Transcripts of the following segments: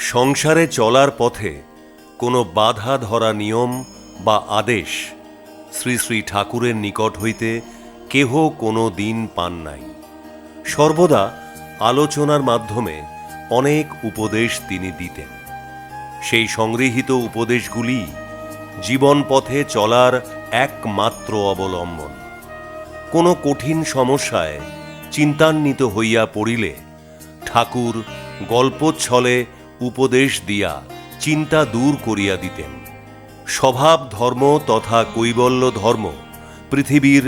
সংসারে চলার পথে কোনো বাধা ধরা নিয়ম বা আদেশ শ্রী শ্রী ঠাকুরের নিকট হইতে কেহ কোনো দিন পান নাই। সর্বদা আলোচনার মাধ্যমে অনেক উপদেশ তিনি দিতেন। সেই সংগৃহীত উপদেশগুলি জীবন পথে চলার একমাত্র অবলম্বন। কোনো কঠিন সমস্যায় চিন্তান্বিত হইয়া পড়িলে ঠাকুর গল্পচ্ছলে উপদেশ দিয়া চিন্তা দূর করিয়া দিতেন। স্বভাব ধর্ম তথা কৈবল্য ধর্ম পৃথিবীর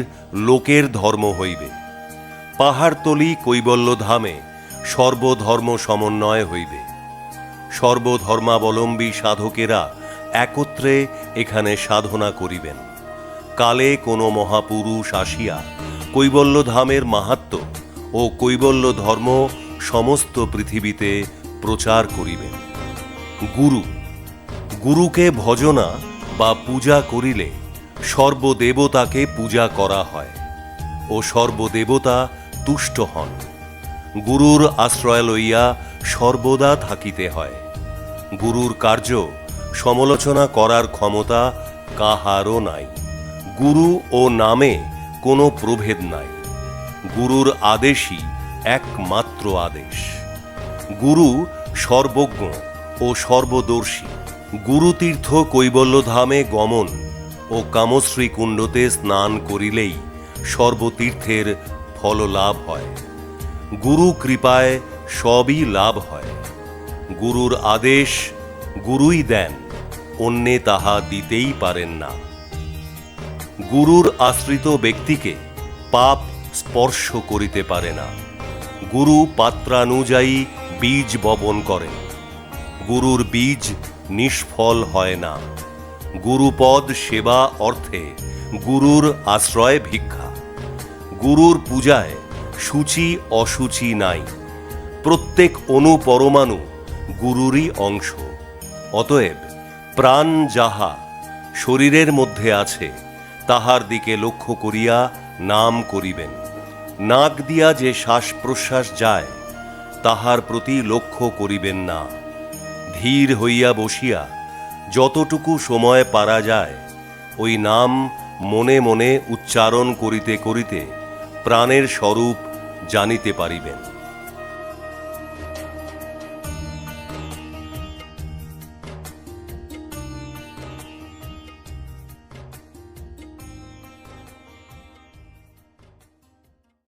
লোকের ধর্ম হইবে। পাহাড়তলি কৈবল্য ধামে সর্বধর্ম সমন্বয় হইবে। সর্বধর্মাবলম্বী সাধকেরা একত্রে এখানে সাধনা করিবেন। কালে কোনো মহাপুরুষ আসিয়া কৈবল্য ধামের মাহাত্ম্য ও কৈবল্য ধর্ম সমস্ত পৃথিবীতে প্রচার করিবেন। গুরুকে ভজনা বা পূজা করিলে সর্বদেবতাকে পূজা করা হয় ও সর্বদেবতা তুষ্ট হন। গুরুর আশ্রয় লইয়া সর্বদা থাকিতে হয়। গুরুর কার্য সমালোচনা করার ক্ষমতা কাহারও নাই। গুরু ও নামে কোনো প্রভেদ নাই। গুরুর আদেশই একমাত্র আদেশ। গুরু সর্বজ্ঞ ও সর্বদর্শী। গুরুতীর্থ কৈবল্যধামে গমন ও কামশ্রী কুণ্ডতে স্নান করিলেই সর্বতীর্থের ফল লাভ হয়। গুরু কৃপায় সবই লাভ হয়। গুরুর আদেশ গুরুই দেন, অন্যে তাহা দিতেই পারেন না। গুরুর আশ্রিত ব্যক্তিকে পাপ স্পর্শ করিতে পারে না। গুরু পাত্রানুযায়ী বীজ বপন করেন। গুরুর বীজ নিষ্ফল হয় না। গুরুপদ সেবা অর্থে গুরুর আশ্রয় ভিক্ষা। গুরুর পূজায় সূচি অসুচি নাই। প্রত্যেক অণু পরমাণু গুরুরই অংশ। অতএব প্রাণ যাহা শরীরের মধ্যে আছে তাহার দিকে লক্ষ্য করিয়া নাম করিবেন। নাক দিয়া যে শ্বাস প্রশ্বাস যায় তাহার প্রতি লক্ষ্য করিবেন না। ধীর হইয়া বসিয়া যতটুকু সময় পারা যায় ওই নাম মনে মনে উচ্চারণ করিতে করিতে প্রাণের স্বরূপ জানিতে পারিবেন।